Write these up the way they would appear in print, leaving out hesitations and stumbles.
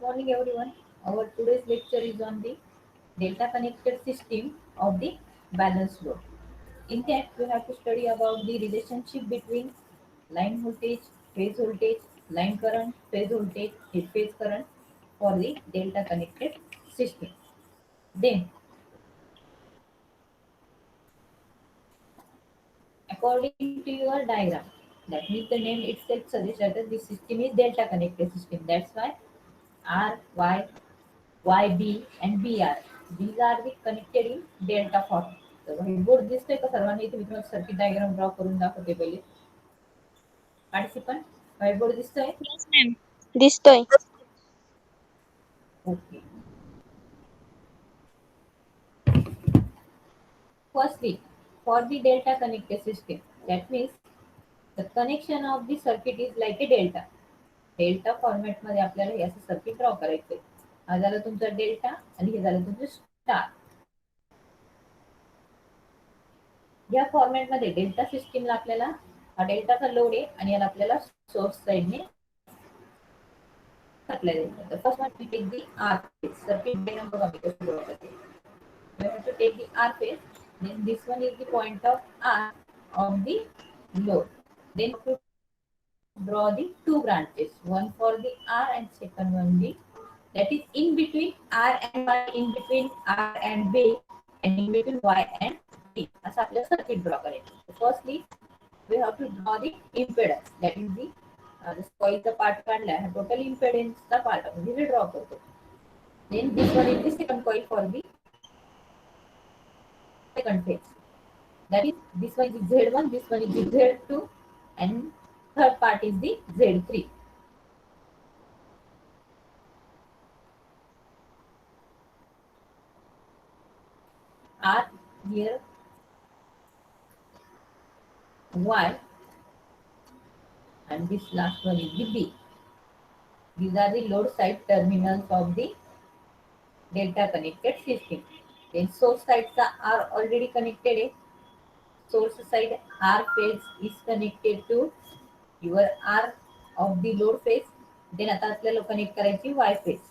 morning, everyone. Our today's lecture is on the delta connected system of the balance load. In that, we have to study about the relationship between voltage, line current, phase current for the delta connected system. Then, according to your diagram, that means the name itself suggests that this system is delta connected system. That's why R, Y, YB and BR. These are the connected in delta form. तर व्हाईटबोर्ड दिसतोय का सर्वांना इथे? मी तुम्हाला circuit diagram draw करून दाखवते पहिले. Participant व्हाईटबोर्ड दिसतोय? Yes, ma'am. दिसतोय. Okay. Firstly, for the delta connected system, that means the connection of the circuit is like a delta. Delta format मध्ये आपल्याला हे असं सर्किट ड्रॉ करायचंय. हा झालं तुमचा डेल्टा आणि हे झालं तुमचं स्टार. या फॉर्मॅट मध्ये डेल्टा सिस्टीमला आपल्याला हा डेल्टाचा लोड आहे आणि याला आपल्याला सोर्स साइडने सप्लाय द्यायचा. तर first one we take the R phase. Circuit diagram बघा मी कसं ड्रॉ करते. We have to take the R phase. Then this one is the point of R of the load. Then to draw the two branches, one for the R and second one the, that is in between R and Y, in between R and B, and in between Y and B. असं आपल्याला circuit draw करायचं. Firstly, we have to draw the impedance. That is the कॉइलचा part काढला हा total इम्पेडन्सचा part म्हणजे we draw करतो. Then this one is the second coil for the second phase. That is, this one is Z1, this one is the Z2, and third part is the Z3. R here Y, and this last one is the B. These are the load side terminals of the delta connected system. Then source sides are already connected. Source side R phase is connected to your R of the load phase. Then आता आपल्याला connect करायची Y phase.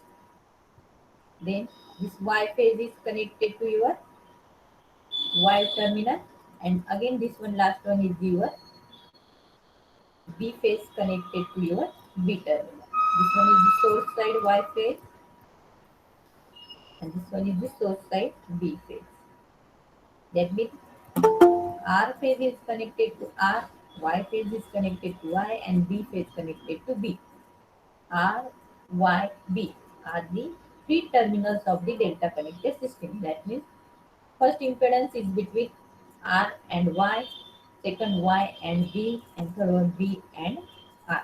Then this Y phase is connected to your Y terminal, and again this one last one is your B phase connected to your B terminal. This one is the source side Y phase, and this one is the source side B phase. That means R phase is connected to R, Y phase is connected to Y, and B phase connected to B. R, Y, B are the three terminals of the delta connected system. That means first impedance is between R and Y, second Y and B, and third one B and R.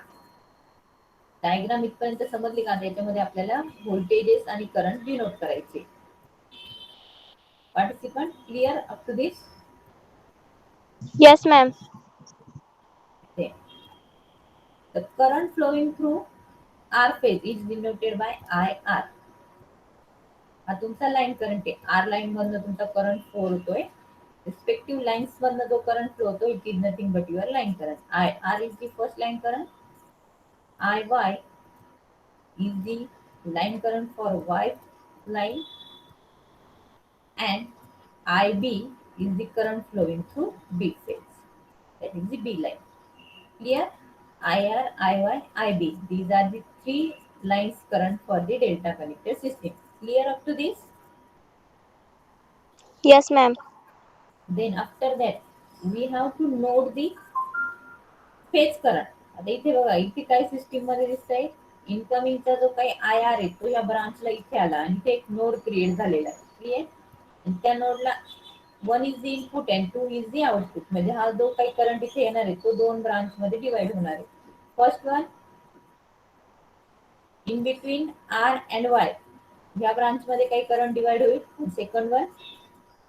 Diagram इथपर्यंत समजली का? त्याच्यामध्ये आपल्याला voltages आणि current denote करायचे. Participant clear up to this? Yes, ma'am. The current flowing through R phase is denoted by IR. हा तुमचा line current आहे. आर लाईन मधनं तुमचा करंट फ्लो होतोय. रिस्पेक्टिव्ह लाईन्स मधनं जो करंट फ्लो होतो it is nothing but your line current. IR is the first line current. IY is the line current for Y line, and IB is the current flowing through B phase. That is the B line. Clear? IR, IY, IB. These are the three lines current for the delta connected system. Clear up to this? Yes, ma'am. Then after that, we have to note the phase current. आता इथे बघा, इथे काय system मध्ये दिसतंय, इनकमिंगचा जो काही I R आहे तो या ब्रांचला इथे आला आणि इथे एक नोड क्रिएट झालेला आहे. क्लिअर? आणि त्या नोडला one is the input and two is the output. म्हणजे हा जो काही करंट इथे येणार आहे तो दोन ब्रांच मध्ये डिवाइड होणार आहे. First one in between R and Y, ह्या ब्रांच मध्ये काही करंट डिवाइड होईल. Second one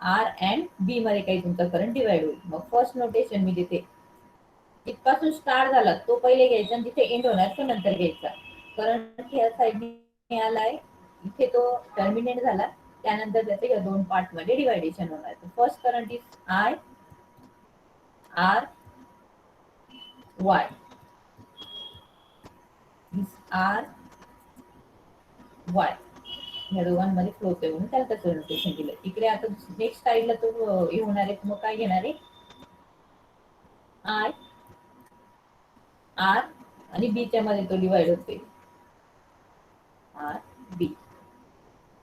R and B मध्ये काही तुमचा करंट डिवाइड होईल. मग फर्स्ट नोटेशन मी देते, जिथपासून स्टार्ट झाला तो पहिले घ्यायचा आणि जिथे एंड होणार तो नंतर घ्यायचा. करंट ह्या साईडने आलाय, इथे तो टर्मिनेट झाला, त्यानंतर त्याचे या दोन पार्ट मध्ये डिवायडेशन होणार. First current is I R Y. This R Y ह्या दोघांमध्ये फ्लो होतोय म्हणून त्याला त्याचं नोटेशन दिलं. इकडे आता नेक्स्ट साईडला तो हे होणार आहे, मग काय घेणार आहे, आय आर आणि बी च्या मध्ये तो डिवाइड होतोय, R B.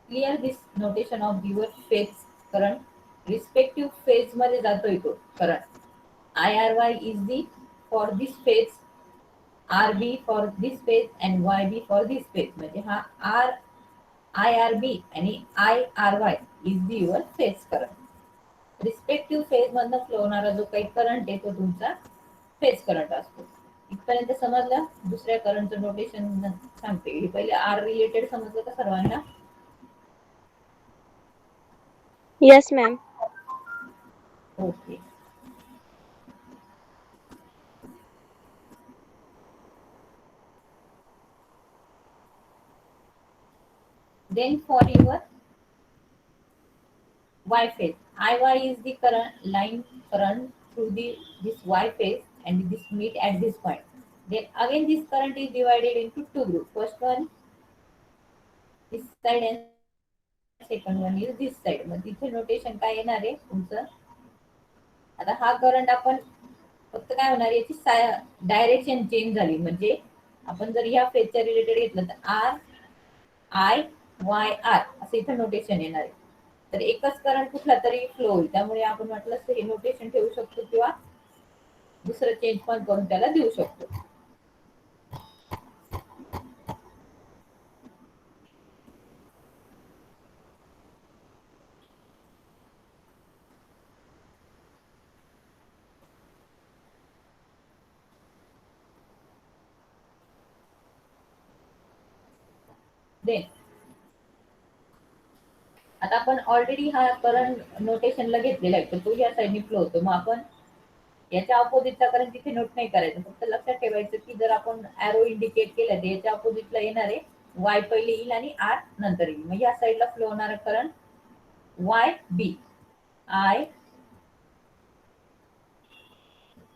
Clear this notation of your phase current respective phase मध्ये जातोय तो current. I R Y is the for this phase, R B for this phase and Y B for this phase. म्हणजे हा R I R B आणि I R Y is the your phase current. Respective phase मधनं flow होणारा जो काही current आहे तो तुमचा फेज करंट असतो. इथपर्यंत समजलं. दुसऱ्या करंटचं नोटेशन सांगते. हे पहिले आर रिलेटेड समजलं का सर्वांना? Yes, ma'am. Okay. Then for your Y phase, IY is the current line current through this Y phase and this meet at this point. Then again this current is divided into two groups. First one this side and second one is this side. मग तिथे notation काय येणार आहे तुमचं? आता हा current आपण फक्त काय होणार, याची डायरेक्शन चेंज झाली. म्हणजे आपण जर ह्या फेजच्या रिलेटेड घेतलं तर आर आय वाय आर असं इथं नोटेशन येणार आहे. तर एकच करंट कुठला तरी फ्लो होईल, त्यामुळे आपण म्हटलं असं हे नोटेशन ठेवू शकतो किंवा दुसरं चेंज पण करून त्याला देऊ शकतो. देन आता आपण ऑलरेडी हा करंट नोटेशनला घेतलेला आहे, तर तो या साईडने फ्लो होतो. मग आपण याच्या अपोजिटचा करंट तिथे नोट नाही करायचं. फक्त लक्षात ठेवायचं की जर आपण एरो इंडिकेट केलं तर याच्या अपोजिटला येणार आहे वाय पहिले येईल आणि आर नंतर येईल. मग या साईडला फ्लो होणारा current Y B, I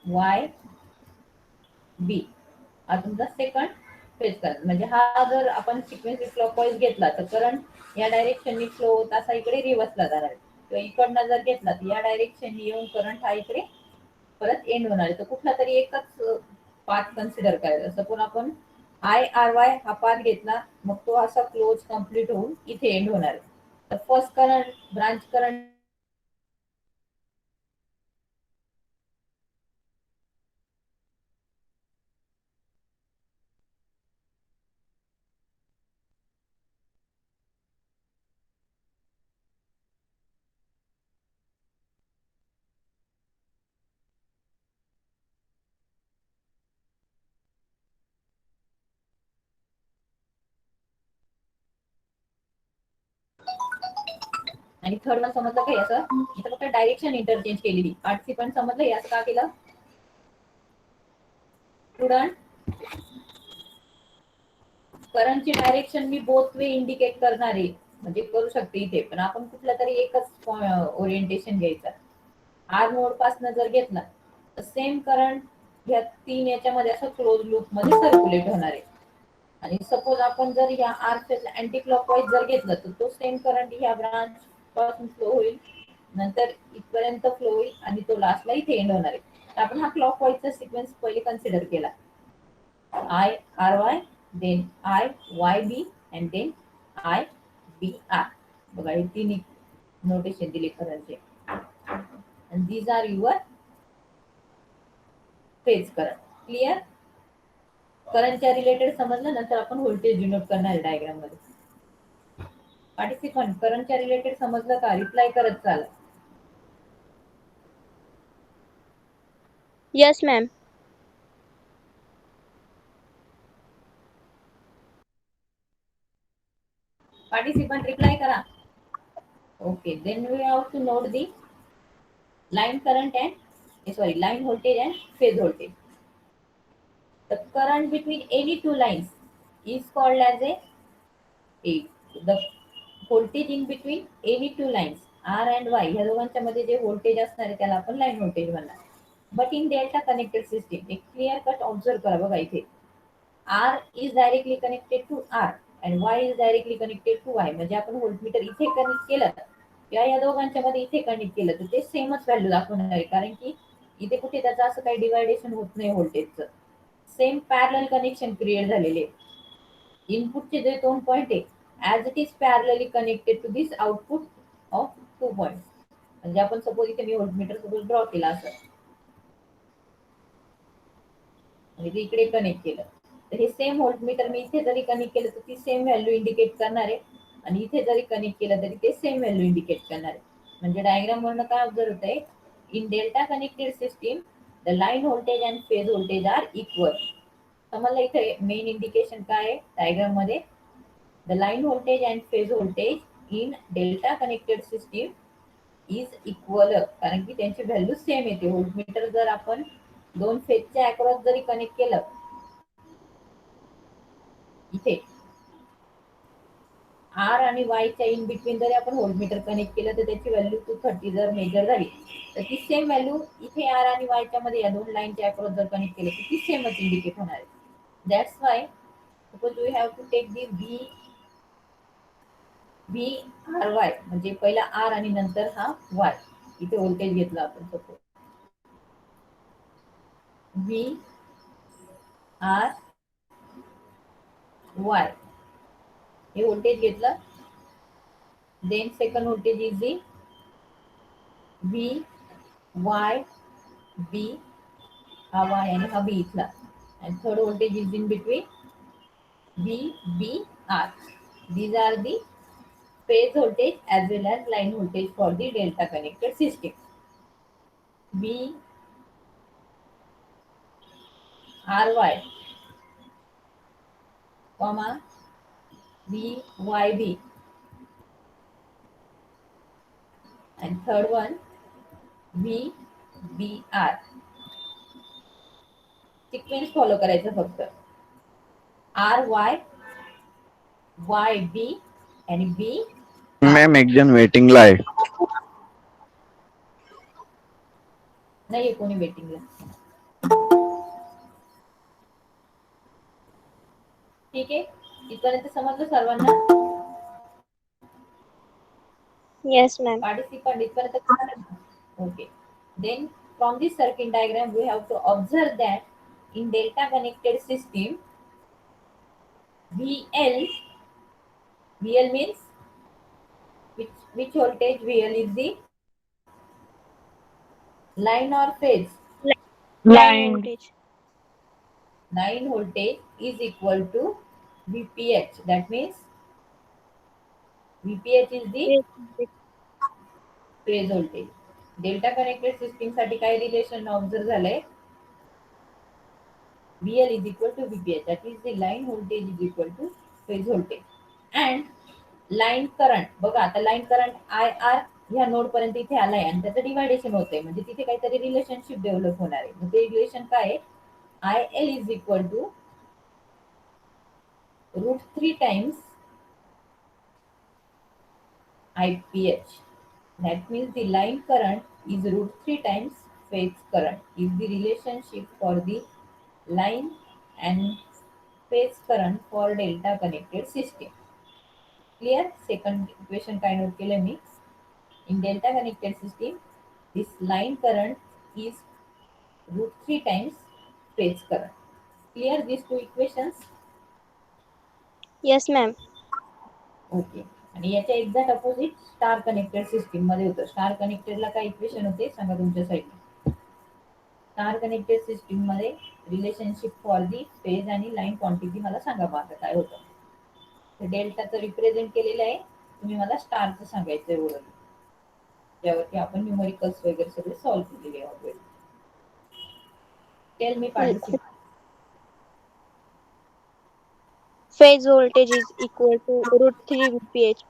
Y B हा तुमचा सेकंड फेज करंट. म्हणजे हा जर आपण सिक्वेन्स क्लॉकवाईज घेतला तर करंट या डायरेक्शननी फ्लो होत असा इकडे रिव्हर्सला जाणार आहे, किंवा इकडनं जर घेतला तर या डायरेक्शननी येऊन करंट हा इकडे परत एंड होणार आहे. तर कुठला तरी एकच पाथ कन्सिडर करायचा. सपोज आपण आय आर वाय हा पाथ घेतला, मग तो असा क्लोज कम्प्लीट होऊन इथे एंड होणार आहे. तर फर्स्ट करंट ब्रांच करंट आणि थर्ड वन समजलं काय असं, इथं फक्त डायरेक्शन इंटरचेंज केलेली. आठसी पण समजलं हे असं का केलं स्टुडंट? करंटची direction me both way indicate करणार आहे, म्हणजे करू शकते इथे, पण आपण कुठला तरी एकच ओरिएंटेशन घ्यायचं. आर नोड पासून जर घेतला तर सेम करंट ह्या तीन याच्यामध्ये असं क्लोज लूप मध्ये सर्क्युलेट होणार आहे. आणि सपोज आपण जर या आर फेजला अँटी क्लॉकवाईज जर घेतलं तर तो सेम करंट ह्या ब्रांच पासून फ्लो होईल, नंतर इथपर्यंत फ्लो होईल आणि तो लास्टला इथे एंड होणार आहे. तर आपण हा क्लॉकवाईजचा सिक्वेन्स पहिले कन्सिडर केला. I R Y, then I Y B and then I B R. बघा हे तीन नोटेशन दिले करंटचे. and these are your phase current. Clear? करंटच्या रिलेटेड समजलं. नंतर आपण व्होल्टेज डिनोट करणार आहे डायग्राम मध्ये. पार्टिसिपंट करंटच्या रिलेटेड समजलं का? रिप्लाय करत चाल. Yes, ma'am. पार्टिसिपंट रिप्लाय करा. Okay, then we have to note the line current and line voltage and phase voltage. The current between any two lines is called as the voltage in between any two lines R and Y ह्या दोघांच्या मध्ये जे voltage असणार आहे त्याला आपण line voltage म्हणणार. But in delta connected system एक क्लिअर कट ऑब्झर्व करा. बघा इथे R is directly connected to R and Y is directly connected to Y. म्हणजे आपण व्होल्टमीटर इथे कनेक्ट केलं किंवा या दोघांच्या मध्ये इथे कनेक्ट केलं तर ते सेमच व्हॅल्यू दाखवणार आहे, कारण की इथे कुठे त्याचं असं काही डिवायडेशन होत नाही व्होल्टेजचं. सेम पॅरलल कनेक्शन क्रिएट झालेले. इनपुटचे जे 2 पॉइंट आहे as it is parallelly connected to this output of 2 point. म्हणजे आपण सपोज इथे मी व्होल्टमीटर सपोज ड्रॉ केला असं आणि ते इकडे कनेक्ट केलं, तर हे सेम व्होल्टमीटर मी इथे जरी कनेक्ट केलं तर ती सेम व्हॅल्यू इंडिकेट करणार आहे आणि इथे जरी कनेक्ट केलं तरी ते सेम व्हॅल्यू इंडिकेट करणार आहे. म्हणजे डायग्राम वरनं काय ऑब्झर्व होतंय, in delta connected system the line voltage and phase voltage are equal. तर मला इथे मेन इंडिकेशन काय आहे डायग्राम मध्ये, the line voltage and phase voltage in delta connected system is equal, कारण की त्यांची व्हॅल्यू सेम येते. व्होल्टमीटर जर आपण 2 फेजच्या अक्रॉस जरी कनेक्ट केलं इथे आर आणि वायच्या इन बिटवीन जरी आपण व्होल्टमीटर कनेक्ट केलं तर त्याची व्हॅल्यू 230 जर मेजर झाली तर ती सेम व्हॅल्यू इथे आर आणि वायच्या मध्ये या 2 लाईनच्या अक्रॉस जर कनेक्ट केलं तर ती सेमच इंडिकेट होणार आहे. That's why suppose we have to take the V R Y, म्हणजे पहिला आर आणि नंतर हा वाय. इथे व्होल्टेज घेतला आपण सपोज व्ही आर वाय हे व्होल्टेज घेतलं. Then second voltage is the V Y B, हा वाय आणि हा बी इथला. And third voltage is in between V B R. These are the phase voltage as well as line voltage for the delta connected system. V R Y comma V Y B, and third one V B R. Sequence follow करायचं फक्त. R Y Y B आणि B R. Ma'am एक जण वेटिंगला आहे. नाहीये कोणी वेटिंगला. ठीक आहे, इथपर्यंत समजलं सर्वांना? Yes, ma'am. Participant इथपर्यंत. Okay. Then from this circuit diagram we have to observe that in delta connected system VL, VL means which voltage VL is the line or phase? Line voltage. Line voltage is equal to VPH. That means VPH is the Phase voltage. phase voltage. Delta connected system साठी काय relation observe झालंय, VL is equal to VPH, that is the line voltage is equal to phase voltage. And line current बघा, आता line current I R ह्या node पर्यंत इथे आलाय आणि त्याचं डिवायडेशन होतंय, म्हणजे तिथे काहीतरी रिलेशनशिप डेव्हलप होणार आहे. ते रिलेशन काय आहे, I L is equal to √3 times IPH. That means the line current is √3 times phase current is the relationship for the line and phase current for delta connected system. Clear? Second equation काय note केलं मी, in delta connected system this line current is √3 times phase current. Clear these two equations? Yes, ma'am. Okay. आणि याच्या exact opposite star connected system मध्ये होतं. Star कनेक्टेडला काय equation होते सांगा तुमच्या साईडला. स्टार कनेक्टेड सिस्टीम मध्ये रिलेशनशिप फॉर दी फेज आणि लाईन क्वांटिटी मला सांगा आता काय होतं. डेल्टाचं रिप्रेझेंट केलेलं आहे, तुम्ही मला स्टारचं सांगायचं एवढं, ज्यावरती आपण न्यूमरिकल्स वगैरे सगळे सॉल्व्ह केलेले already. Tell me participate. Phase voltage is equal to √3 VPH.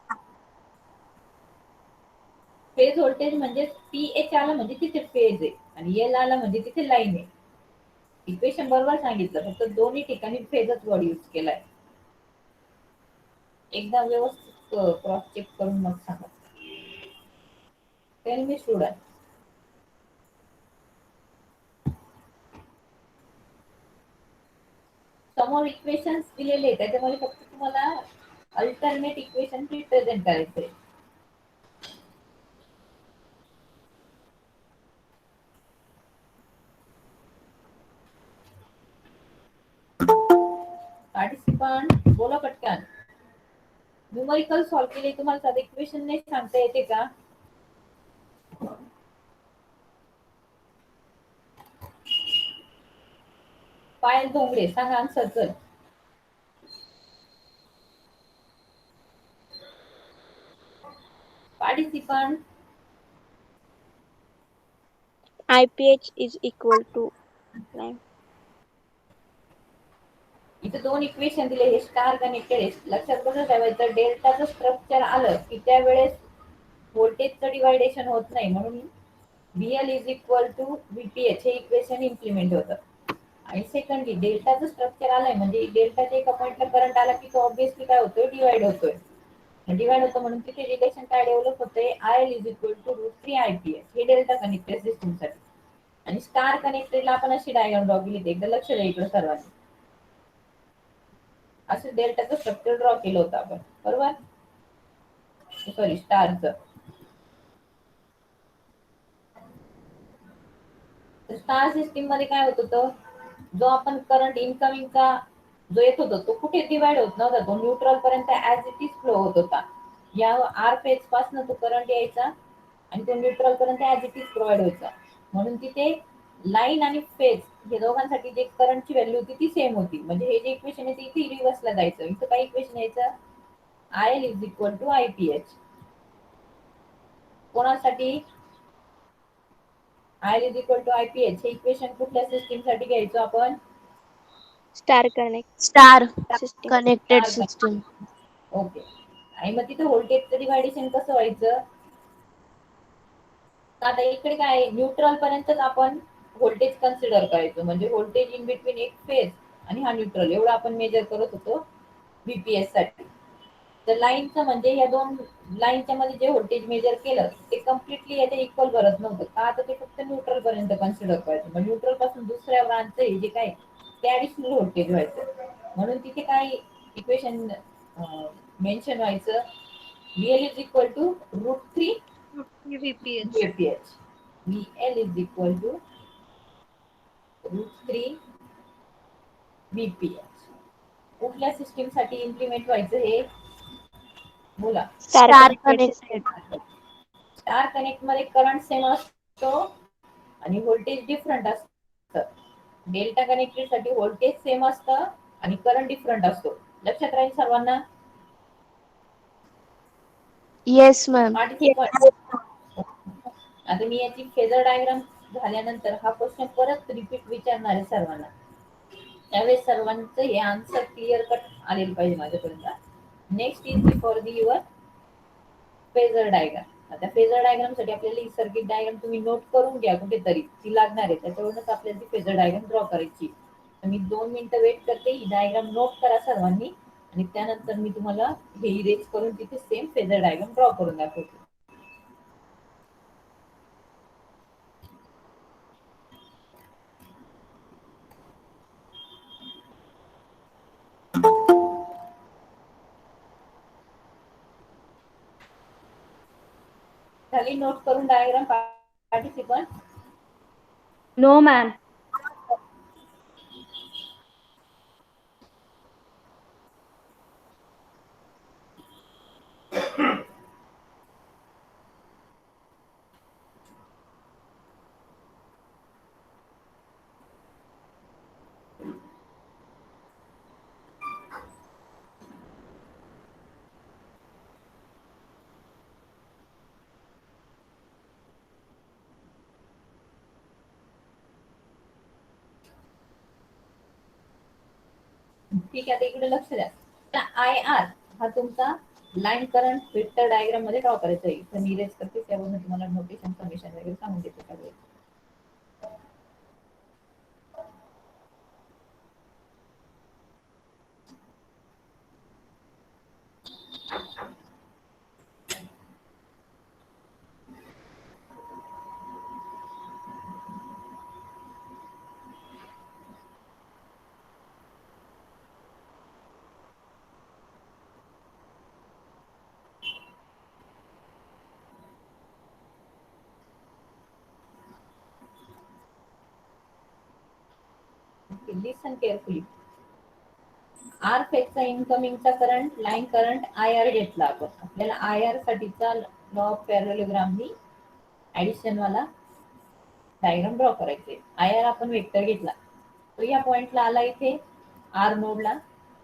Phase voltage म्हणजे पीएच आला म्हणजे तिथे फेज आहे आणि एल आला म्हणजे तिथे लाईन आहे. इक्वेशन बरोबर सांगितलं, फक्त दोन्ही ठिकाणी फेजच वर्ड यूज केलाय. एकदा व्यवस्थित क्रॉस चेक करून मग सांगा. Tell me student. समोर इक्वेशन्स दिलेले त्याच्यामध्ये फक्त तुम्हाला अल्टरनेट इक्वेशन रिप्रेझेंट करायचंय. पार्टिसिपंट बोला पटकन. न्यूमरिकल सॉल्व्ह केले तुम्हाला साधं इक्वेशन नाही सांगता येते का? पायल धोंगडे सांगा आन्सर चल. Participant IPH is equal to 9. इथे दोन इक्वेशन दिले, हे स्टार कनेक्टेड आहे. लक्षात कसं ठेवायचं, डेल्टाचं स्ट्रक्चर आलं की त्यावेळेस व्होल्टेजचं डिवायडेशन होत नाही, म्हणून VL is equal to VPH हे इक्वेशन इम्प्लिमेंट होतं. आणि सेकंडली डेल्टाचं स्ट्रक्चर आलंय म्हणजे डेल्टाच्या एका पॉइंटला करंट आला की तो ऑब्विसली काय होतोय, डिवाइड होतोय. डिवाइड होतं म्हणून तिथे रिलेशन काय डेव्हलप होतंय, IL is equal to √3 IPH हे डेल्टा कनेक्टेड सिस्टीमसाठी. आणि स्टार कनेक्टेडला आपण अशी डायग्राम ड्रॉ केली, एकदा लक्ष द्या इकडे सर्वांनी. असं डेल्टाचं स्ट्रक्चर ड्रॉ केलं होतं आपण, बरोबर. सॉरी, स्टारचं. स्टार सिस्टीम मध्ये काय होत होतं, जो आपण करंट इनकमिंगचा जो येत होता तो कुठे डिवाइड होत नव्हता, तो न्यूट्रल पर्यंत ऍज इट इज फ्लो होत होता. या आर फेज पासून तो करंट यायचा आणि तो न्यूट्रल पर्यंत ऍज इट इज प्रोव्हाइड व्हायचा. म्हणून तिथे लाईन आणि फेज हे दोघांसाठी जे करंटची व्हॅल्यू होती ती सेम होती. म्हणजे हे जे इक्वेशन आहे ते इथे रिव्हर्सला जायचं. इथं काय इक्वेशन यायचं, IL is equal to IPH. कोणासाठी IL is equal to IPH हे इक्वेशन कुठल्या सिस्टीम साठी घ्यायचो आपण, Star connect star system. Connected system. Okay. आणि मग तिथे व्होल्टेजचं डिवायडेशन कसं व्हायचं, आता इकडे काय न्यूट्रल पर्यंतच आपण व्होल्टेज कन्सिडर करायचो. म्हणजे व्होल्टेज इन बिटवीन एक फेज आणि हा न्यूट्रल एवढं आपण मेजर करत होतो VPS साठी. तर लाईनचं म्हणजे या दोन लाईनच्या मध्ये जे व्होल्टेज मेजर केलं ते कम्प्लिटली याच्या इक्वल भरत नव्हतं का, आता ते फक्त न्यूट्रल पर्यंत कन्सिडर करायचं. मग न्यूट्रल पासून दुसऱ्या ब्रांचचं जे काय ते ऍडिशनल व्होल्टेज व्हायचं. म्हणून तिथे काय इक्वेशन मेन्शन व्हायचं, VL is equal to √3 VPH. VPH. VL is equal to √3 VPH. कुठल्या सिस्टीम साठी इम्प्लिमेंट व्हायचं हे बोला. Star star connected system. Connected. Star connect मध्ये करंट सेम असतो आणि व्होल्टेज डिफरंट असतं. डेल्टा कनेक्टेड साठी व्होल्टेज सेम असतं आणि करंट डिफरंट असतो. लक्षात राहील सर्वांना. Yes ma'am. पार्टिसिपंट आता मी याची फेजर डायग्राम झाल्यानंतर हा क्वेश्चन परत रिपीट विचारणार आहे सर्वांना. त्यावेळेस सर्वांचं हे आन्सर क्लिअर कट आलेलं पाहिजे माझ्यापर्यंत. Next is for the your phasor diagram. आता फेजर डायग्राम साठी आपल्याला ही सर्किट डायग्राम तुम्ही नोट करून घ्या कुठेतरी, ती लागणार आहे. त्याच्यावरूनच आपल्याला ती फेजर डायग्राम ड्रॉ करायची. तर मी 2 मिनिटं वेट करते, ही डायग्राम नोट करा सर्वांनी आणि त्यानंतर मी तुम्हाला हे इरेज करून तिथे सेम फेजर डायग्राम ड्रॉ करून दाखवते. झाली नोट करून डायग्राम पार्टिसिपंट? No ma'am. ठीक आहे, आता इकडे लक्ष द्या. IR हा तुमचा लाईन करंट वेक्टर डायग्राम मध्ये ड्रॉ करायचा आहे. तर मी इरेज करते, त्यावरून तुम्हाला नोटेशन कमिशन वगैरे सांगून देते सगळे. लिसन केअरफुली. आर फेजचा इनकमिंगचा current line current I R घेतला आपण. आपल्याला आय आर साठीचा लॉ ऑफ पॅरलेलोग्रामनी ऍडिशन वाला डायग्राम ड्रॉ करायचे. आय आर आपण वेक्टर घेतला, तो या पॉइंटला आला इथे आर नोडला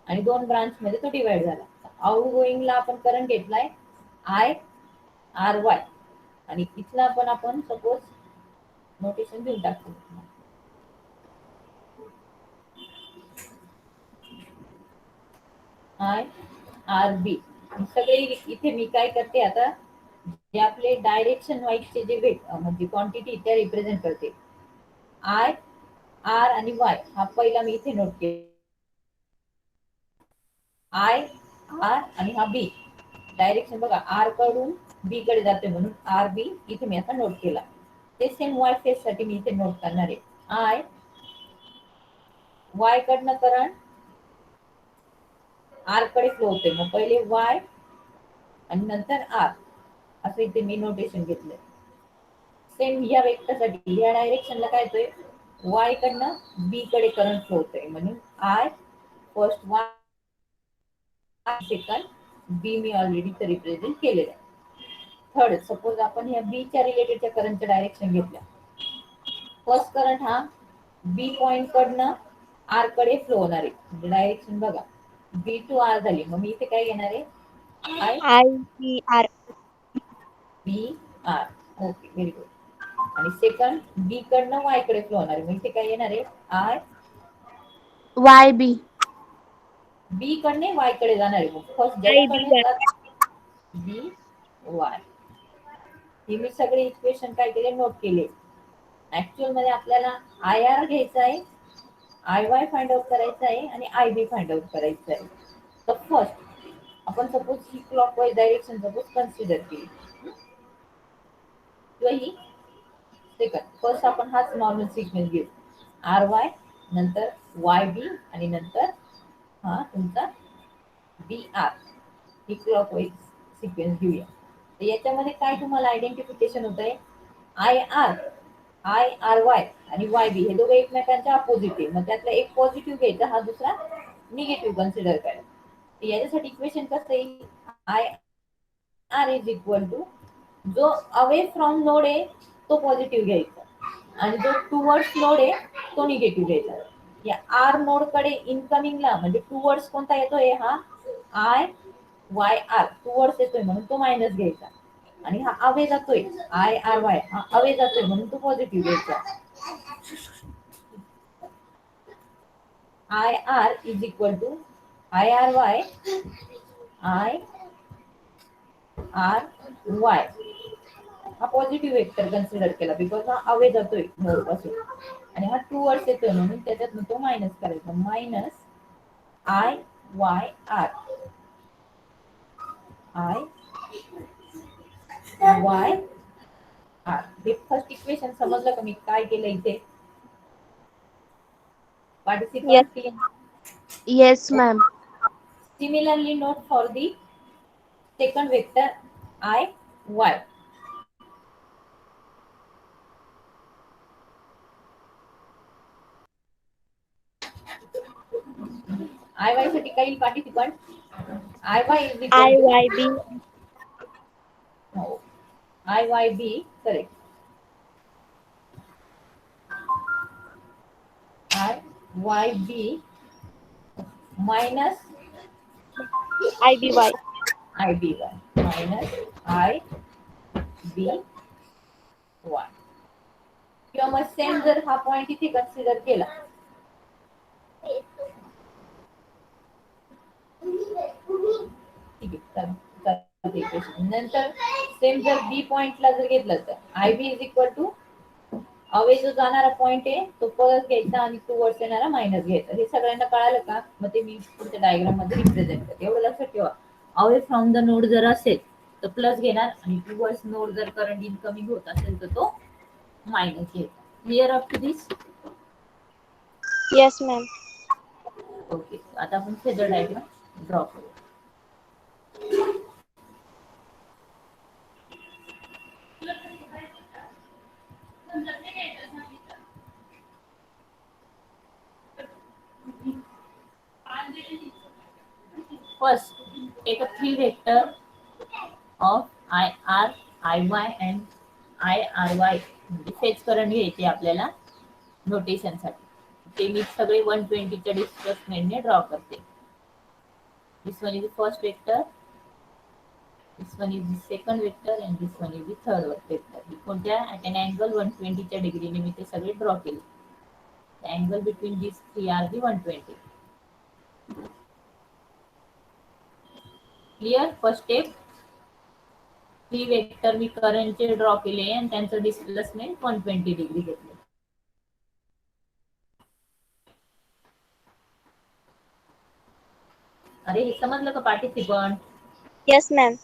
आणि दोन ब्रांच मध्ये तो डिवाइड झाला. आउट गोईंगला आपण करंट घेतलाय आय आर वाय आणि इथला पण आपण सपोज नोटेशन देऊन टाकतो. I R B. सगळे इथे मी काय करते आता, जे आपले डायरेक्शन वाईजचे जे वेट म्हणजे क्वांटिटी त्या रिप्रेझेंट करते. आय आर आणि वाय हा पहिला मी इथे नोट केला. आय आर आणि हा बी डायरेक्शन बघा आर कडून बी कडे जाते म्हणून आर बी इथे मी आता नोट केला. ते सेम वाय फेज साठी मी इथे नोट करणार आहे. आय वाय कडनं करंट आर कडे फ्लो होते, मग पहिले वाय आणि नंतर आर असं इथे मी नोटेशन घेतलंय. सेम या वेक्टरसाठी या डायरेक्शनला काय येतोय, वाय कडनं बी कडे करंट फ्लो होतोय म्हणून I first Y second B मी ऑलरेडी इथे रिप्रेझेंट केलेलं आहे. थर्ड सपोज आपण ह्या बी च्या रिलेटेडच्या करंटच्या डायरेक्शन घेतल्या. फर्स्ट करंट हा बी पॉइंट कडनं आर कडे फ्लो होणार आहे. म्हणजे डायरेक्शन बघा बी टू आर झाली, मग मी इथे काय घेणार आहे I I B R. B R. Okay very good. आणि सेकंड बी कडनं वाय कडे फ्लो होणार आहे, मग इथे काय येणार आहे आय वाय बी. बी कडने वाय कडे जाणार आहे. मग फर्स्ट आय बी ज्याच्याकडे वाय. बी वाय. हे मी सगळे इक्वेशन काय केले नोट केले. ऍक्च्युअल मध्ये आपल्याला आय आर घ्यायचा आहे, आय वाय फाइंड आउट करायचा आहे आणि आय बी फाइंड आउट करायचं आहे. तर फर्स्ट आपण सपोज ही क्लॉकवाईज डायरेक्शन सपोज कन्सिडर केली किंवा ही सेकंड. फर्स्ट आपण हाच नॉर्मल सिक्वेन्स घेऊ, आर वाय नंतर वाय बी आणि नंतर हा तुमचा बी आर. ही क्लॉकवाईज सिक्वेन्स घेऊया. तर याच्यामध्ये काय तुम्हाला आयडेंटिफिकेशन होत आहे, आय आर वाय आणि वाय बी हे दोघे एकमेकांच्या अपोजिट आहे. मग त्यातला एक पॉझिटिव्ह घ्यायचा, हा दुसरा निगेटिव्ह कन्सिडर करायचा. तर याच्यासाठी इक्वेशन कसं येईल, I R is equal to जो अवे फ्रॉम नोड आहे तो पॉझिटिव्ह घ्यायचा आणि जो टुवर्ड्स नोड आहे तो निगेटिव्ह घ्यायचा. या आर नोड कडे इनकमिंगला म्हणजे टुवर्ड्स कोणता येतोय, हा आय वाय आर टुवर्ड्स येतोय म्हणून तो मायनस घ्यायचा आणि हा अवे जातोय आय आर वाय हा अवे जातोय म्हणून तो पॉझिटिव्ह घ्यायचा. I R is equal to I R Y I R Y हा पॉझिटिव्ह वेक्टर कन्सिडर केला बिकॉज हा अवे जातोय नोड पासून आणि हा टुवर्ड्स येतोय म्हणून त्याच्यात तो मायनस करायचा. Minus I Y R I Y R. हे फर्स्ट इक्वेशन समजलं का मी काय केलं इथे Yes. Participant. Yes, ma'am. Similarly note for the second vector I y. I y साठी काय येईल participant, I y is equal I to Y B. no, I y b correct. I y b minus I B Y. I b y minus I b y. किंवा मग same जर हा point इथे consider केला ठीक आहे, नंतर same जर बी पॉइंटला जर घेतलं तर I B is equal to away जो जाणारा पॉइंट आहे तो प्लस घ्यायचा आणि टुवर्ड्स येणारा मायनस घ्यायचा. हे सगळ्यांना कळालं का, मग ते मी पुढच्या डायग्राम मध्ये रिप्रेझेंट करते. एवढं लक्षात ठेवा, अवे फ्रॉम द नोड जर असेल तर प्लस घेणार आणि टुवर्ड्स नोड जर करंट इनकमिंग होत असेल तर तो मायनस घ्यायचा. Clear up to this. Yes ma'am. Okay, आता आपण फेजर डायग्राम ड्रॉ करू. First, take a three vector of IR, IY and IRY म्हणजे फेज करंट घ्यायचे आपल्याला नोटेशनसाठी. ते मी सगळे 120च्या डिस्प्लेसमेंटने ड्रॉ करते. This one is the first vector, this one is the second vector and this one is the third vector. कोणत्या at an angle 120च्या डिग्रीने मी ते सगळे ड्रॉ केले. The angle between these three are the 120. Clear? First step. Three vector मी करंटचे draw केले आणि त्यांचं डिस्प्लेसमेंट 120 डिग्री घेतले. अरे हे समजलं का participant? Yes, ma'am.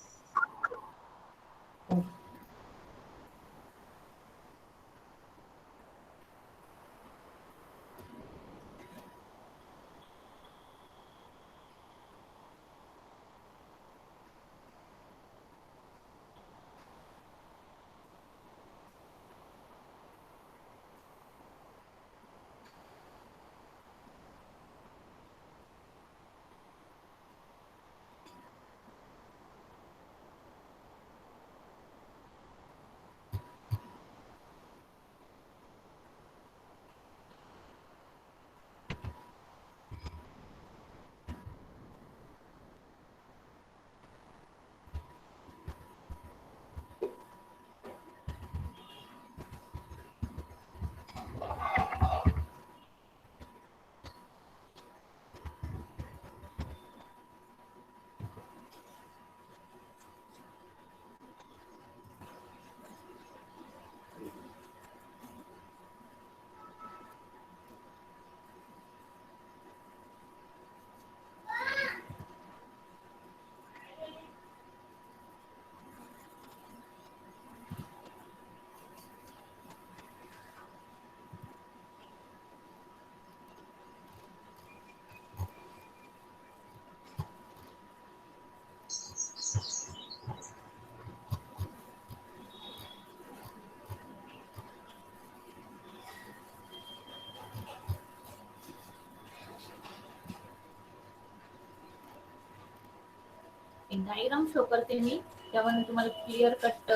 Diagram show करते मी, त्यामध्ये तुम्हाला क्लिअर कट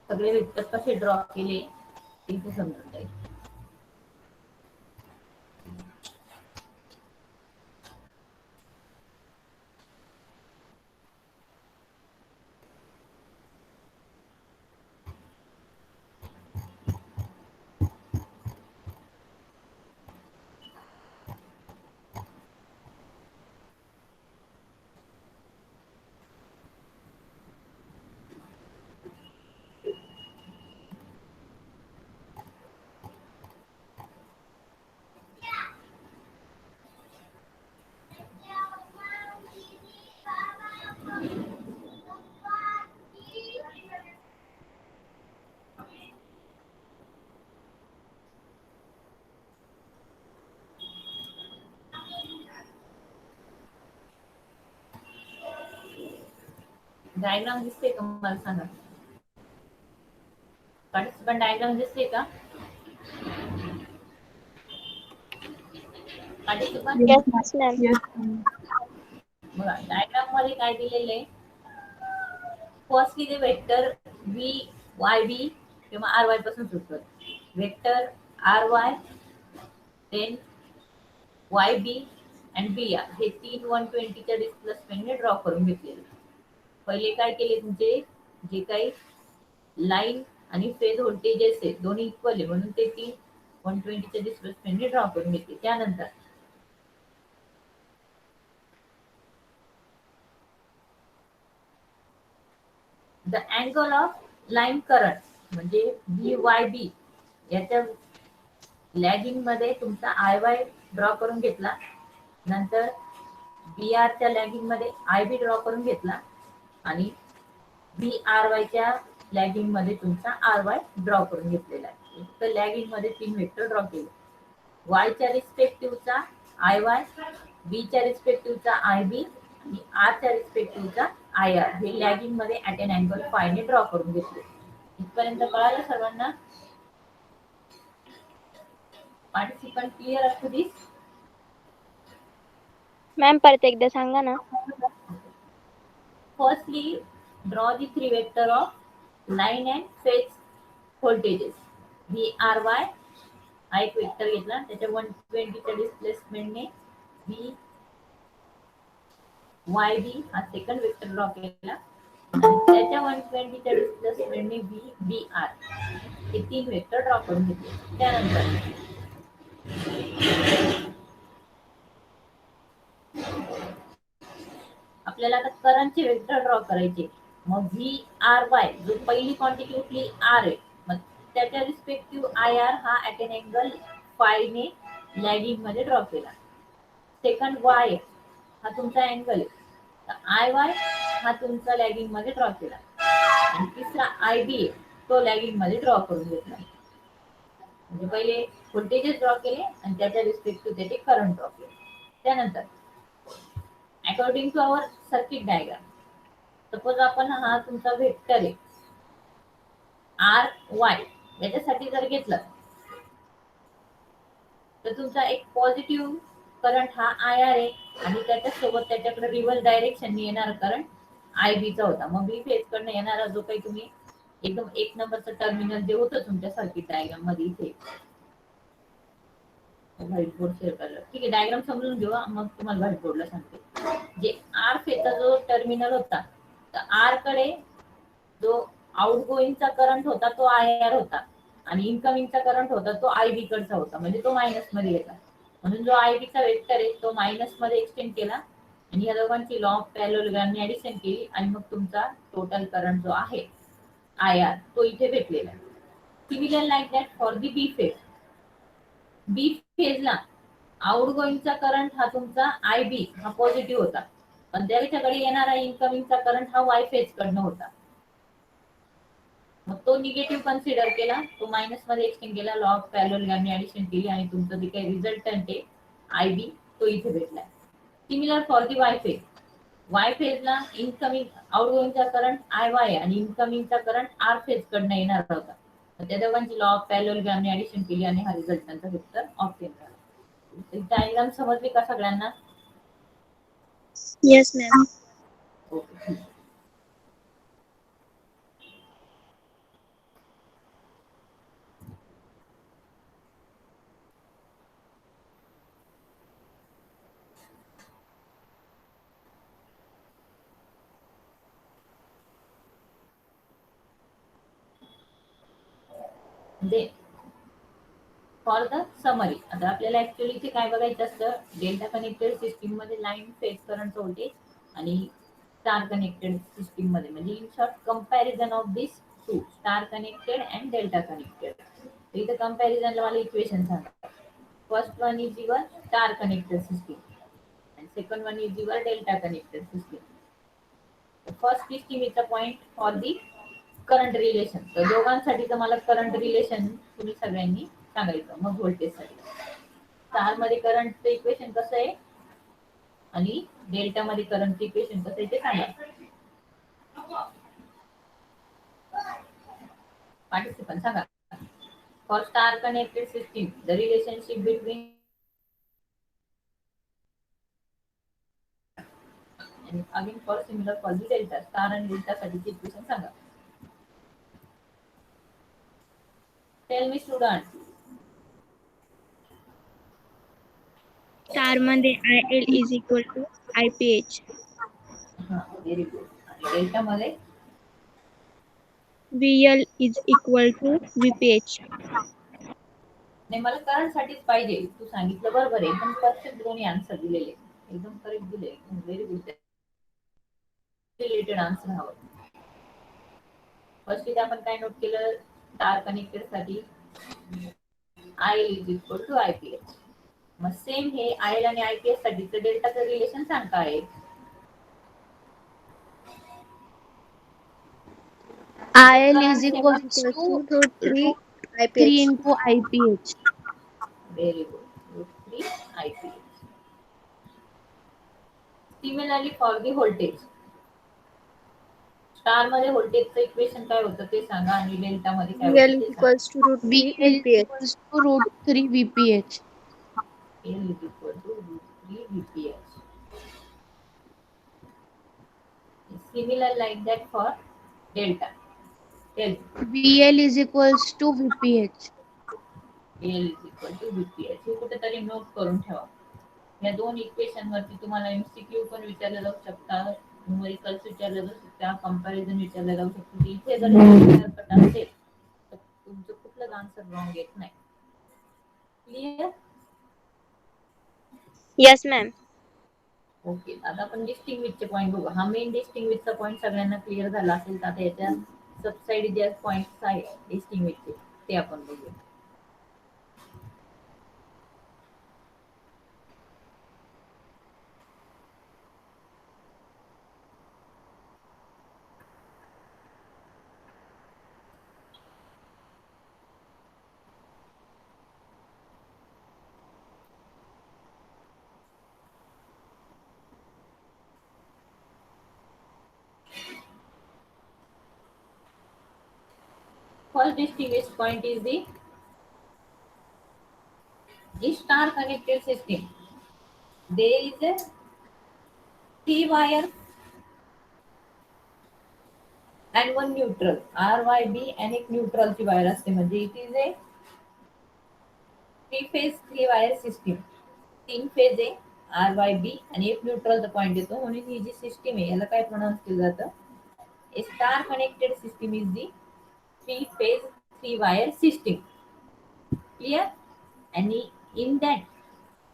सगळे वेक्टर कसे ड्रॉ केले ते समजून जाईल. डायग्राम दिसते का मला सांगा. पार्टिसिपंट डायग्राम दिसते का? Participant Yes, ma'am. बघा डायग्राम मध्ये काय दिलेलं आहे. फर्स्टली ते वेक्टर व्ही वाय बी किंवा आर वाय पासून सुरू कर. Vector R Y then Y B and B R हे तीन 120च्या डिस्प्लेसमेंटने ड्रॉ करून घेतलेले. पहिले काय केले तुमचे जे काही लाईन आणि फेज व्होल्टेजेस आहेत दोन्ही इक्वल आहे म्हणून ते तीन 120च्या डिस्प्लेसमेंटने ड्रॉ करून घेतले. त्यानंतर the angle of line current म्हणजे व्ही वाय बी याच्या लॅगिंग मध्ये तुमचा आय वाय ड्रॉ करून घेतला. नंतर बी आरच्या लॅगिंग मध्ये आय बी ड्रॉ करून घेतला आणि बी आर वायच्या लॅगिंग मध्ये तुमचा आर वाय ड्रॉ करून घेतलेला आहे. तर लॅगिंग मध्ये तीन वेक्टर ड्रॉ केले. वायच्या रिस्पेक्टिव्हचा आय वाय, बीच्या रिस्पेक्टिव्हचा आय बी आणि आरच्या रिस्पेक्टिव्हचा आय आर हे लॅगिंग मध्ये ऍट एन अँगल फायने ड्रॉ करून घेतले. इथपर्यंत कळालं सर्वांना? पार्टिसिपंट क्लिअर असतो दिस? मॅम परत एकदा सांगा ना. Firstly, draw the three vector of line and phase voltages. V R Y हा एक वेक्टर घेतला त्याच्या 120च्या डिस्प्लेसमेंटने V Y B हा सेकंड वेक्टर ड्रॉ केला आणि त्याच्या 120च्या डिस्प्लेसमेंटने V B R हे तीन वेक्टर ड्रॉ करून घेतले. त्यानंतर आपल्याला आता करंटचे वेक्टर ड्रॉ करायचे. मग व्ही आर वाय जो पहिली क्वांटिटी उठली आर आहे, मग त्याच्या रिस्पेक्टिव्ह आय आर हा ऍट एन अँगल फाय ने लॅगिंग मध्ये ड्रॉ केला. सेकंड वाय हा तुमचा अँगल आहे, तर आय वाय हा तुमचा लॅगिंग मध्ये ड्रॉ केला आणि तिसरा आय बी तो लॅगिंग मध्ये ड्रॉ करून घेतला. म्हणजे पहिले व्होल्टेजेस ड्रॉ केले आणि त्याच्या रिस्पेक्टिव्ह त्याचे करंट ड्रॉ केले. त्यानंतर according to our circuit diagram, suppose आपण हा तुमचा वेक्टर आहे आर वाय, याच्यासाठी जर घेतलं तर तुमचा एक पॉझिटिव्ह करंट हा आय आर आहे आणि त्याच्यासोबत त्याच्याकडे रिव्हर्स डायरेक्शन येणारा करंट आय बी चा होता. मग बी फेज कडनं येणारा जो काही तुम्ही एकदम एक नंबरचं टर्मिनल जे होतं तुमच्या सर्किट डायग्राम मध्ये इथे व्हाईट बोर्ड शेअर करलं, ठीक आहे. डायग्राम समजून घेऊ मग तुम्हाला व्हाईट बोर्डला सांगते. जे आर फेजचा जो टर्मिनल होता, तर आर कडे जो आउटगोईंगचा करंट होता तो आय आर होता आणि इनकमिंगचा करंट होता तो आय बी कडचा होता, म्हणजे तो मायनस मध्ये येतात. म्हणून जो आय बी चा वेक्टर आहे तो मायनस मध्ये एक्सटेंड केला आणि या दोघांची लॉ ऑफ पॅरललोग्रामने ऍडिशन केली आणि मग तुमचा टोटल करंट जो आहे आय आर तो इथे भेटलेला आहे. Similar like that for the B phase. B फेजला आउटगोईंगचा करंट हा तुमचा आय बी हा पॉझिटिव्ह होता, पण त्याच्याकडे येणारा इनकमिंगचा करंट हा वाय फेज कडनं होता. मग तो निगेटिव्ह कन्सिडर केला, तो मायनस मध्ये एक्सटेंड केला, लॉ ऑफ पॅरललोग्रामने ऍडिशन केली आणि तुमचं जे काही रिझल्टंट आहे आय बी तो इथे भेटलाय. Similar for the Y phase. Y फेजला इनकमिंग आउटगोईंगचा करंट आय वाय आणि इनकमिंगचा करंट आर फेज कडनं येणार होता. त्या दोघांची लॉ ऑफ पॅरललोग्रामने ऍडिशन केली आणि हा रिझल्टंटचा वेक्टर ऑब्टेन झाला. डायग्राम समजली का सगळ्यांना? Yes ma'am. ओके. म्हणजे फॉर द समरी, आता आपल्याला ऍक्च्युअली इथे काय बघायचं असतं, डेल्टा कनेक्टेड सिस्टीम मध्ये लाईन फेज करंट व्होल्टेज आणि स्टार कनेक्टेड सिस्टीम मध्ये, म्हणजे in short comparison of this two, star connected and delta connected. इथं कंपॅरिझनला मला इक्वेशन सांगा. First one is your star connected system and second one is your delta connected system. The first system is the point for the current relation. तर दोघांसाठी मला current relation तुम्ही सगळ्यांनी सांगायचं. मग व्होल्टेज साठी स्टार मध्ये करंटचं इक्वेशन कसं आहे आणि डेल्टा मध्ये करंटचं इक्वेशन कसं आहे ते सांगा. पार्टिसिपंट सांगा. For star connected system the relationship between and again for similar for the delta, star आणि डेल्टा साठीचे इक्वेशन सांगा. Tell me student. स्टार मध्ये I L is equal to I P H. हा, व्हेरी गुड. आणि delta मध्ये V L is equal to V P H. नाही, मला current साठीच पाहिजे. तू सांगितलं बरोबर आहे, एकदम परफेक्ट दोन्ही आन्सर दिलेले, एकदम करेक्ट दिले, व्हेरी गुड. रिलेटेड आन्सर हवं. फर्स्ट इथे आपण काय नोट केलं, स्टार कनेक्टेड साठी I is equal to I P H. मग सेम हे आय एल आणि आय पी एच साठीचं डेल्टाचं रिलेशन सांग काय आहे. IL is equals to root 3 I P 3 H. into IPH. Very good. Root 3 I P H. Similarly for the voltage. Star मध्ये व्होल्टेजचं इक्वेशन काय होतं ते सांगा आणि डेल्टा मध्ये काय व्ही एल होतं इज ते सांगा. Equal to root 3 VL L is P H. equals to root 3 VPH. L is equal to root 3 VPH. similar like that for delta. Tell me. VL is equals to VPH. L is equal to VPH हे कुठेतरी note करून ठेवा. या दोन equation वरती तुम्हाला MCQ पण विचारले जाऊ शकतात, न्यूमेरिकल्स विचारले जाऊ शकतात, कंपॅरिझन विचारले जाऊ शकते. इथे जर क्लिअर कट असेल तर तुमचं कुठलंच आन्सर रॉंग येत नाही. क्लिअर? Yes, ma'am. ओके. आता आपण डिस्टिंग्विशचे पॉईंट बघू. हा मेन डिस्टिंग्विशचा पॉईंट सगळ्यांना क्लिअर झाला असेल तर आता याच्या सबसाइड जे पॉईंट्स आहेत डिस्टिंग्विशचे ते आपण बघूया. First distinguished point is the star connected system. There is a three wire and one neutral. RYB and एक neutral ची वायर असते. म्हणजे it is a three phase three wire system. तीन फेज आहे RYB आणि एक न्यूट्रलचा पॉइंट येतो. म्हणून ही जी सिस्टीम आहे याला काय प्रोनाउन्स केलं जातं? A star connected system is the three phase three wire system. Clear? आणि in that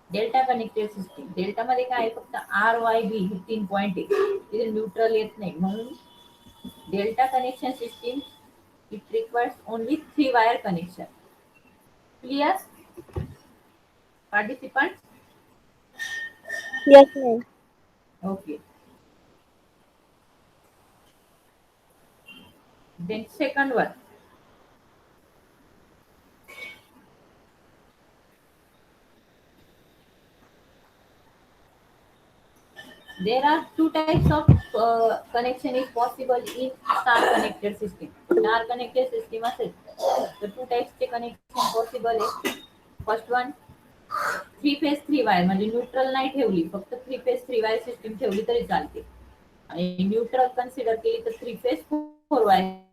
delta connected system, delta मध्ये काय आहे? फक्त RYB हे तीन पॉइंट आहे, तिथे न्यूट्रल येत नाही. म्हणून delta connection system it requires only three wire connection. Clear participant? Yes, ma'am. Okay. Then second one. There are two types of connection is possible in star connected system. Star connected system असेल तर two types चे connection possible आहे. First one three phase three wire म्हणजे neutral नाही ठेवली, फक्त three phase three wire system ठेवली तरी चालते. आणि न्यूट्रल कन्सिडर केली तर three phase four wire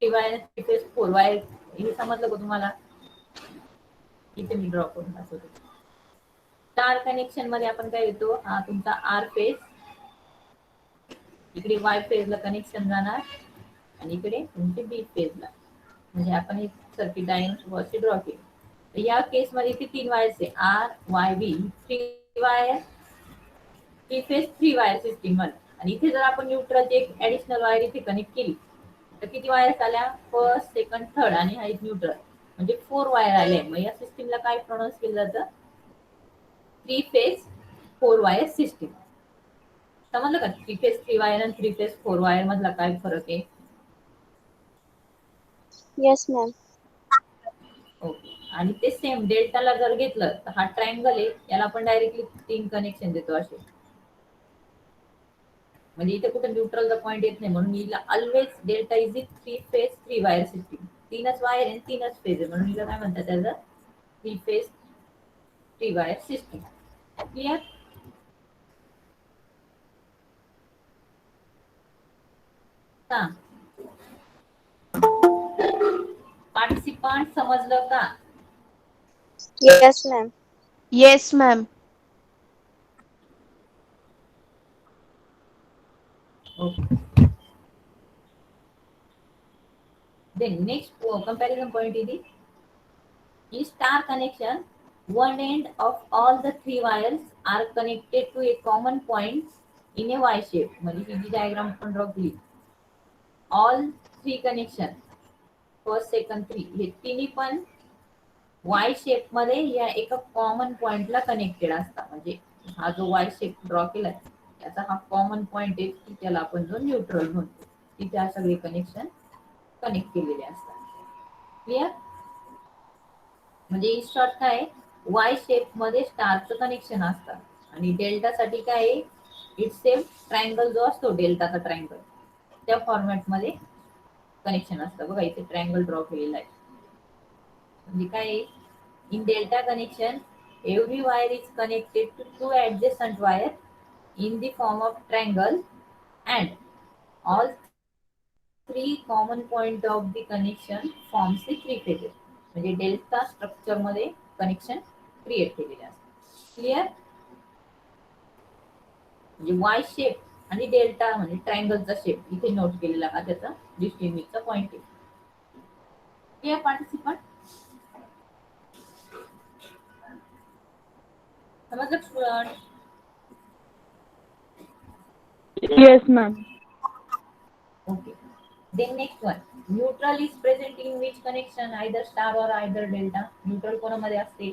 three phase four wire. हे समजलं का तुम्हाला? इथे मी ड्रॉ करून दाखवतो. स्टार कनेक्शन मध्ये आपण काय येतो? हा तुमचा आर फेज, इकडे वाय फेजला कनेक्शन जाणार आणि इकडे तुमचे बी फेजला. म्हणजे आपण एक सर्किट डायग्राम अशी ड्रॉ केली. तर या केस मध्ये इथे तीन वायर्स आहे R Y B, three wire three phase three wire system मध्ये. आणि इथे जर आपण न्यूट्रलची एक ऍडिशनल वायर इथे कनेक्ट केली तर किती वायर्स आल्या? फर्स्ट सेकंड थर्ड आणि हा एक न्यूट्रल म्हणजे फोर वायर आले. मग या सिस्टीमला काय प्रोनाउन्स केलं जातं? Three phase four wire system. समजलं का? थ्री फेज थ्री वायर आणि थ्री फेज फोर वायर मधला काय फरक आहे? Yes, ma'am. ओके. आणि ते सेम डेल्टाला जर घेतलं तर हा ट्रायंगल आहे, याला आपण डायरेक्टली तीन कनेक्शन देतो असे. म्हणजे इथे कुठे न्यूट्रलचा पॉइंट येत नाही. म्हणून हिला always delta is three phase three wire system. तीनच वायर आहे तीनच फेज आहे, म्हणून हिला काय म्हणतात? त्याचं three phase three wire system. Clear? Participant समजलं का? Yes, ma'am. Yes, ma'am. Okay. Then next comparison point is in star connection, one end of all the three wires are connected to a common point in a Y shape. म्हणजे ही जी diagram आपण draw केली, all three connection first second three हे तिन्ही पण Y shape मध्ये या एका common पॉइंटला कनेक्टेड असतात. म्हणजे हा जो वाय शेप ड्रॉ केलाय याचा हा कॉमन पॉइंट आहे की त्याला आपण जो न्यूट्रल म्हणतो, तिथे हा सगळे कनेक्शन कनेक्ट केलेले असतात. क्लिअर? म्हणजे इन शॉर्ट काय वाय शेप मध्ये स्टारचं कनेक्शन असतं. आणि डेल्टा साठी काय आहे? इट्स सेम ट्रायंगल जो असतो डेल्टाचा ट्रायंगल त्या फॉर्मॅट मध्ये कनेक्शन असतं. बघा इथे ट्रायंगल ड्रॉ केलेला आहे. म्हणजे काय in delta connection Every wire is connected to two adjacent wire in the form of triangle and all three common point of the connection forms the three phases. म्हणजे delta structure मध्ये connection create केलेले असते. Clear? म्हणजे Y shape आणि delta म्हणजे ट्रायंगलचा shape इथे note केलेला का त्याचा डिस्टिंग्विशचा पॉइंट आहे. Clear participant? समजलं student? Yes, ma'am. Okay. Then next one. Neutral is present in which connection? Either star or either delta. Neutral कोणामध्ये असते?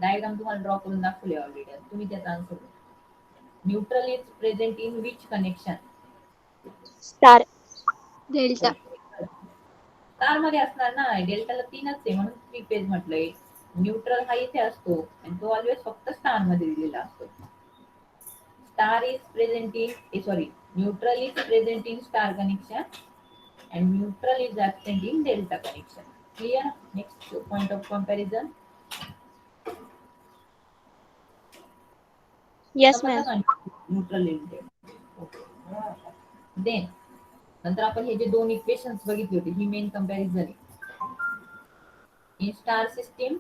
डायग्राम तुम्हाला ड्रॉ करून दाखवले ऑलरेडी. तुम्ही त्याचा आन्सर द्या. Neutral is present in which connection? Star. Delta. Star मध्ये असणार ना. डेल्टाला तीनच आहे म्हणून थ्री फेज म्हटलंय. न्यूट्रल हा इथे असतो आणि तो ऑलवेज फक्त स्टार मध्ये दिलेला असतो. Star is present in neutral is present in star connection and neutral is absent in delta connection. Clear? Next point of comparison. Yes, ma'am. Neutral in then नंतर आपण हे जे दोन इक्वेशन्स बघितले होते ही मेन कंपॅरिझन आहे. In star system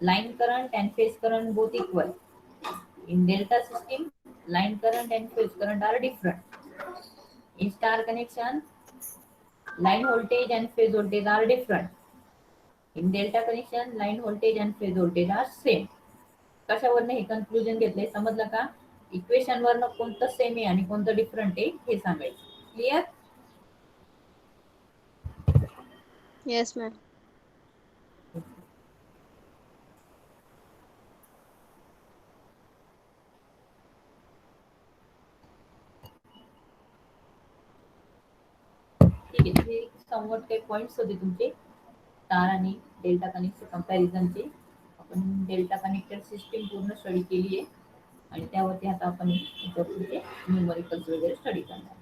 line current and phase current both equal. In delta system, line current and phase current are different. In star connection, line voltage and phase voltage are different. In delta connection, line voltage and phase voltage are same. कशावरनं हे conclusion घेतलंय समजलं का? Equation वरनं कोणतं same आहे आणि कोणतं different आहे हे सांगायचं. क्लिअर? Yes, ma'am. ठीक आहे. हे समवट काही पॉइंट्स होते तुमचे स्टार आणि डेल्टा कनेक्ट कंपॅरिझनचे. आपण डेल्टा कनेक्टेड सिस्टीम पूर्ण स्टडी केली आहे आणि त्यावरती आता आपण न्यूमरिकल्स वगैरे स्टडी करणार.